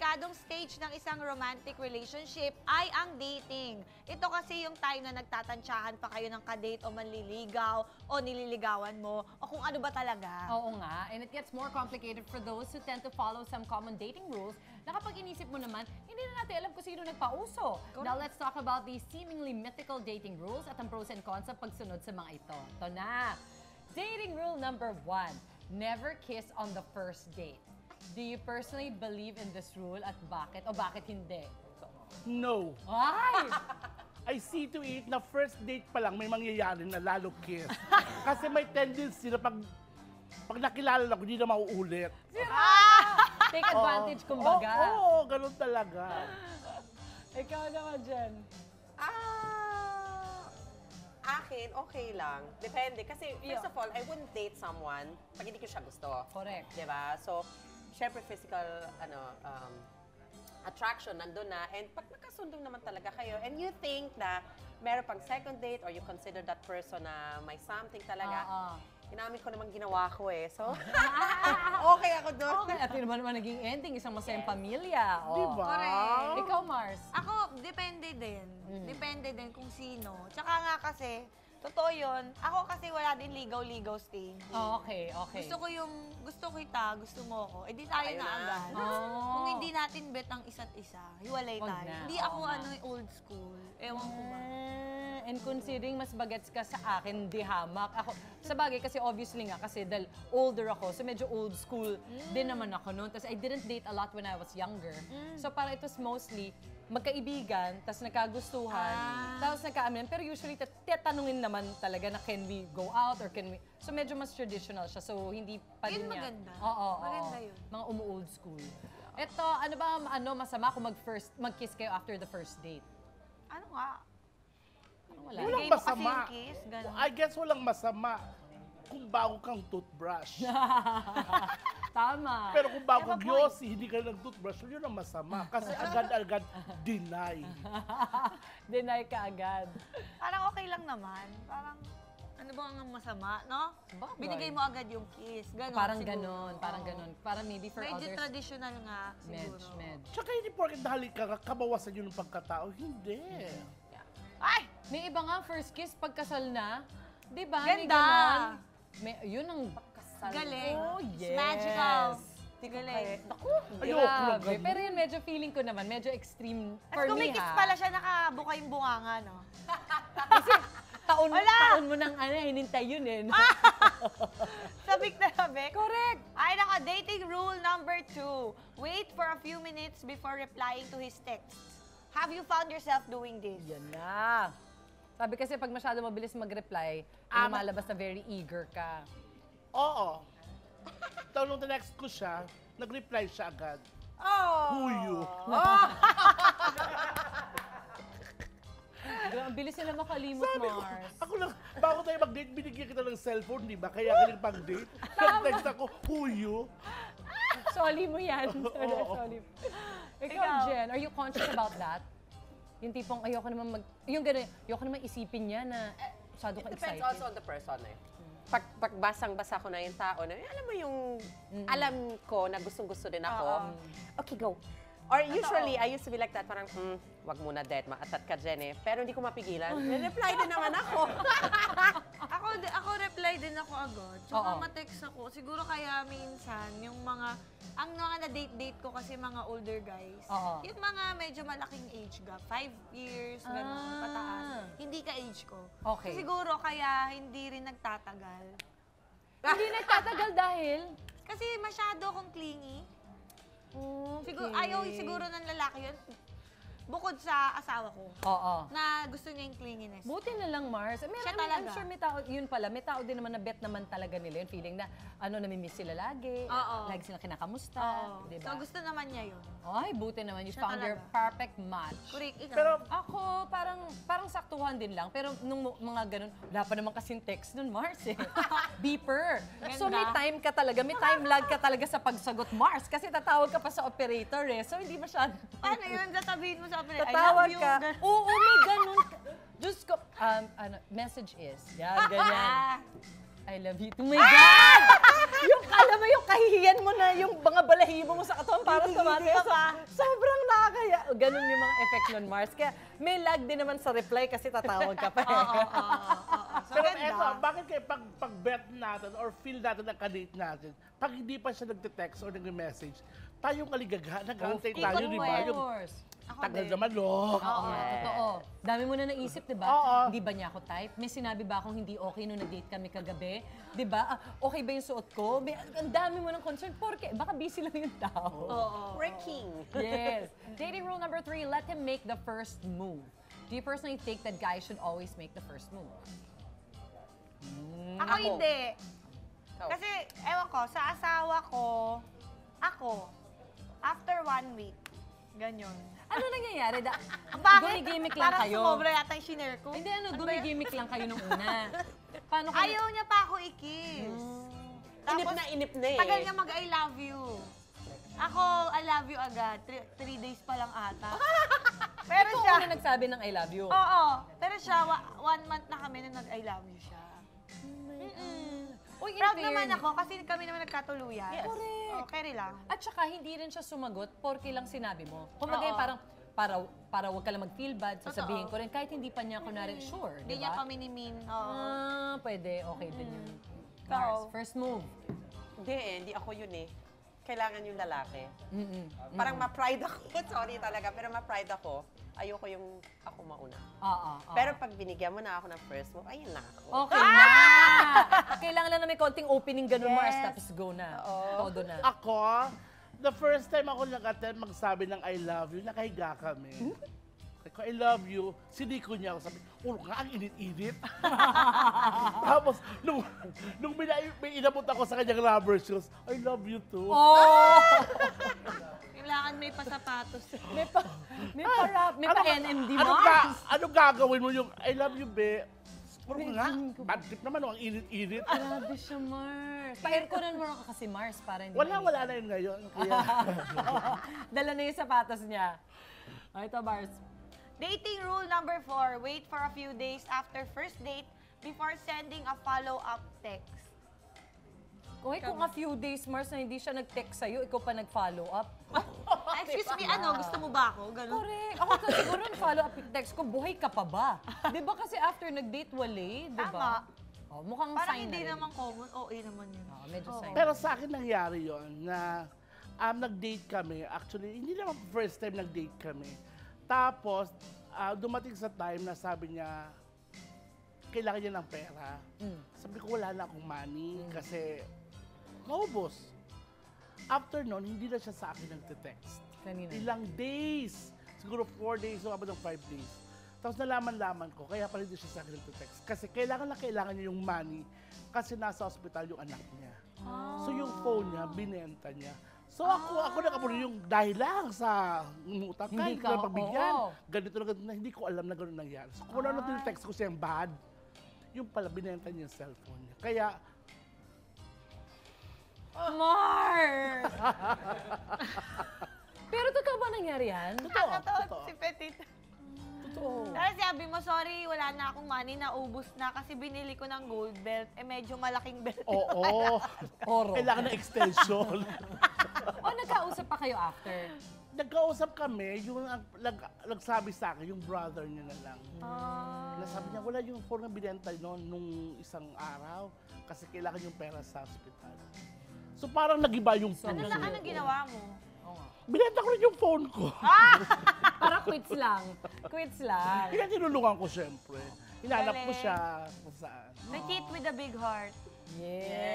delikadong stage ng isang romantic relationship ay ang dating. Ito kasi yung time na nagtatansyahan pa kayo ng kadate o manliligaw o nililigawan mo o kung ano ba talaga. Oo nga, and it gets more complicated for those who tend to follow some common dating rules na kapag inisip mo naman, hindi na natin alam kung sino nagpauso. Now let's talk about these seemingly mythical dating rules at ang pros and cons sa pagsunod sa mga ito. Ito na! Dating rule number 1, never kiss on the first date. Do you personally believe in this rule at bakit o bakit hindi? No. Ay! I see to it na first date pa lang may mangyayari na lalo kiss. Kasi may tendency na pag nakilala na ko, hindi na mauulit. Take advantage, kumbaga. Oo, ganun talaga. Ikaw naman dyan. Akin, okay lang. Depende. Kasi, first of all, I wouldn't date someone pag hindi ko siya gusto. Correct. Diba? So, syempre, physical, attraction nandun na. And pag nakasundong naman talaga kayo, and you think na meron pang second date or you consider that person na may something talaga, inamin ko naman ginawa ko eh. So, okay ako doon. Okay, at yun naman naging ending, isang masayang pamilya. Oh. Diba? Correct. Ikaw, Mars? Ako, depende din. Depende din kung sino. Tsaka nga kasi, totoo yun, ako kasi wala din ligaw-ligaw stage. Okay, okay. Gusto kita, gusto mo ako, edi tayo Tayo na na. agad. Kung hindi natin bet ang isa't isa, hiwalay Wag tayo. na, Hindi oo ako nga. old school. Ewan ko ba. And considering mas bagets ka sa akin, di hamak. Ako, sa bagay kasi obviously nga, kasi dahil older ako, so medyo old school din naman ako noon. Tapos I didn't date a lot when I was younger. So parang it was mostly magkaibigan, tapos nagkagustuhan, tapos nagkaamin. Pero usually, tatanungin naman talaga na can we go out or can we... So medyo mas traditional siya, so hindi pa din Yun niya. maganda. Oo, Maganda yun. Mga umu-old school. Ito, ano ba masama kung mag-kiss kayo after the first date? Ano nga? Wala. Walang Bigay mo kasi masama. yung kiss, ganun. I guess walang masama kung bago kang toothbrush. Tama. Pero kung bago Have a point. Yossi, hindi ka nag-toothbrush, yun ang masama. Kasi agad-agad deny. Deny ka agad. Parang okay lang naman. Parang, ano ba ang masama, no? Bagay. Binigay mo agad yung kiss. Ganon, Parang siguro. ganon, parang Oo. ganon. Parang maybe for Medyo others, traditional nga, siguro. medj. Tsaka hindi porket dahil ka, kabawasan yun ng pagkatao. Hindi. Ay! May iba nga, first kiss, pagkasal na. Di ba? May Ganda! ganon. Yun ang... Galing. Oh, yes. It's magical. Galing. Naku. Ayoko lang Grabe. ganun. Pero yun, medyo feeling ko naman, medyo extreme At for kung me, may kiss ha? pala siya, nakabuka yung bunganga, no? Taon mo nang hinintay yun eh. no? Sabik na sabik. Correct. Ay, naka, dating rule number 2. Wait for a few minutes before replying to his texts. Have you found yourself doing this? Yan na. Sabi kasi pag masyado mabilis mag-reply, lumalabas na very eager ka. Oo. Tapos nung next ko siya, nag-reply siya agad. Oh! Who you? Ang bilis nila makalimot, Sabi ko, Mars. ako lang, bago tayo mag-date, binigyan kita ng cellphone, di ba? Kaya ka rin pag-date. Nag-text ako, who you? Soli mo yan. Oo. Soli mo. Ikaw, Ikaw. Jen, are you conscious about that? Yung tipong ayoko naman yung gano'n, ayoko naman isipin niya na masyado ka It depends excited. also on the person eh. Pag basang-basa ko na yung tao na, alam mo yung, alam ko na gustong-gusto din ako. Okay, go. Or usually, I used to be like that, parang, wag muna, Dad, maatat ka dyan eh. Pero hindi ko mapigilan. Reply din naman ako. Ako reply din ako agad. Tsaka Oo. ma-text ako. Siguro kaya minsan, yung ang mga na-date-date ko kasi mga older guys, Oo. yung mga medyo malaking age gap, 5 years, gano'n, pataas. Hindi ka age ko. Okay. So, siguro kaya hindi rin nagtatagal. Hindi nagtatagal dahil... Kasi masyado akong clingy. Okay. Siguro ng lalaki yun. Bukod sa asawa ko, Oo. na gusto niya yung clinginess. Buti na lang, Mars. I mean, Siya I'm talaga. sure may tao, yun pala, may tao din naman na bet naman talaga nila yung feeling na, namimiss sila lagi, Oo. lagi sila kinakamusta, Oo. di So, ba? gusto naman niya yun. Ay, buti naman. You Siya found your talaga. perfect match. Correct, ikaw. Pero, Ako, parang saktuhan din lang. Pero nung mga ganun, wala pa naman kasing text nun, Mars eh. Beeper. So may Ganda. time ka talaga, may time lag ka talaga sa pagsagot, Mars. Kasi tatawag ka pa sa operator eh. So hindi masyado. Paano yun? Sasabihin mo sa operator, I Tatawag love you. ka. Oo, may ganun. Diyos ko. Message is. Yan, ganyan. I love you. Oh my God! Yung, alam mo, yung kahihiyan mo na yung mga balahibo mo sa katawan para tumatas. Sobrang nakakaya. Ganun yung mga effect nun, Mars. Kaya may lag din naman sa reply kasi tatawag ka pa. So, Pero ganda. eto, bakit kayo pag-bet natin or feel natin ang kadate natin, pag hindi pa siya nagte-text or nag-message, tayong aligagha, nag-antay tayo, di ba? Of Yung course. Ako tagal din. naman, no? Oo, totoo. Dami mo na naisip, di ba? Oo. Hindi ba niya ako type? May sinabi ba akong hindi okay nung nag-date kami kagabi? Di ba? Okay ba yung suot ko? Ang dami mo ng concern. Porque baka busy lang yung tao. Oo. Working. Yes. Dating rule number 3, let him make the first move. Do you personally think that guys should always make the first move? Ako hindi. Ikaw. Kasi, ewan ko, sa asawa ko, after 1 week, ganyan. Ano nangyayari? Bakit? Gumigimik lang Parang kayo? sumobra yata yung shinare ko. Hindi, ba yan? gumigimik lang kayo nung una. Paano kayo? Ayaw niya pa ako i-kiss. Inip na eh. Tagal niya mag-I love you. Ako, I love you agad. 3 days pa lang ata. Pero Ikaw siya, una nagsabi ng I love you. oo. Pero siya, 1 month na kami na nag-I love you siya. Uy, in Proud naman fairness- ako kasi kami naman nagkatuluyan. Yes. Correct. Oh, carry lang. At saka, hindi rin siya sumagot porque lang sinabi mo. Kumbaga, Oo. parang para wag ka lang mag-feel bad, sasabihin ko rin, kahit hindi pa niya kunwari sure, Hindi di niya ba? pa minimin. Oo. Pwede, okay din yun. Ikaw? Mars, first move. Hindi ako yun eh. Kailangan yung lalaki. Mm-mm. Parang ma-pride ako. Sorry talaga, pero ma-pride ako. Ayoko yung ako mauna. Oo. Pero pag binigyan mo na ako ng first move, ayun na ako. Okay na! Kailangan lang na may konting opening ganun, Mars, Yes. tapos go na. Oo. Todo na. Ako, the first time ako nag-attempt magsabi ng I love you, nakahiga kami. Ko, I love you, siniko niya ako, sabi, nga, ang init-init. Tapos, nung may inabot ako sa kanyang rubber shoes, I love you too. Oh! Kailangan may pasapatos. may pa-NMD, Ano, Mars. ano gagawin mo yung I love you, be? Puro nga, bad trip naman, ang init-init. Grabe siya, Mars. Pa-airconan mo ka kasi, Mars, para hindi Wala mainit. na yun ngayon. Kaya, Dala na yung sapatos niya. Ay, ito, Mars. Dating rule number 4, wait for a few days after first date before sending a follow-up text. Kung a few days, Mars, na hindi siya nag-text sa'yo, ikaw pa nag-follow up. Excuse me, gusto mo ba ako? Ganun. Correct. Ako kasi siguro follow up text ko, buhay ka pa ba? Di ba kasi after nag-date, wali, di ba? Tama. Oh, mukhang Parang sign hindi na rin. naman common. Oo, naman yun. Oh, medyo sign. pero sa akin nangyari yon na nag-date kami. Actually, hindi naman first time nag-date kami. Tapos, dumating sa time na sabi niya, kailangan niya ng pera. Sabi ko, wala na akong money kasi maubos. After nun, hindi na siya sa akin nagte-text. Kanina. Ilang days. Siguro 4 days o abot ng 5 days. Tapos nalaman-laman ko, kaya pala hindi siya sa akin nagte-text. Kasi kailangan niya yung money kasi nasa ospital yung anak niya. So yung phone niya, binenta niya. So ako nakapuno yung dahil lang sa utang Hindi kahit ka, na pagbigyan. oo. Ganito na hindi ko alam na gano'n nangyari. So kung ano na text ko siyang bad, yung pala binenta niya yung cellphone niya. Kaya, Mars! Pero totoo ba nangyari yan? totoo. Si Petit. Totoo. Tapos sabi mo, sorry, wala na akong money, naubos na kasi binili ko ng gold belt. Medyo malaking belt. Oo. Oro. Kailangan ng extension. O nagkausap pa kayo after? Nagkausap kami, yung nagsabi sa akin, yung brother niya na lang. Nasabi niya, wala yung phone na binenta noon nung isang araw kasi kailangan yung pera sa hospital. So parang nagiba yung phone. Anong ginawa mo? Binenta ko rin yung phone ko. Para quits lang. Quits lang. Kaya tinulungan ko siyempre. Hinanap ko Galing. siya kung saan. Petite with a big heart. Yes.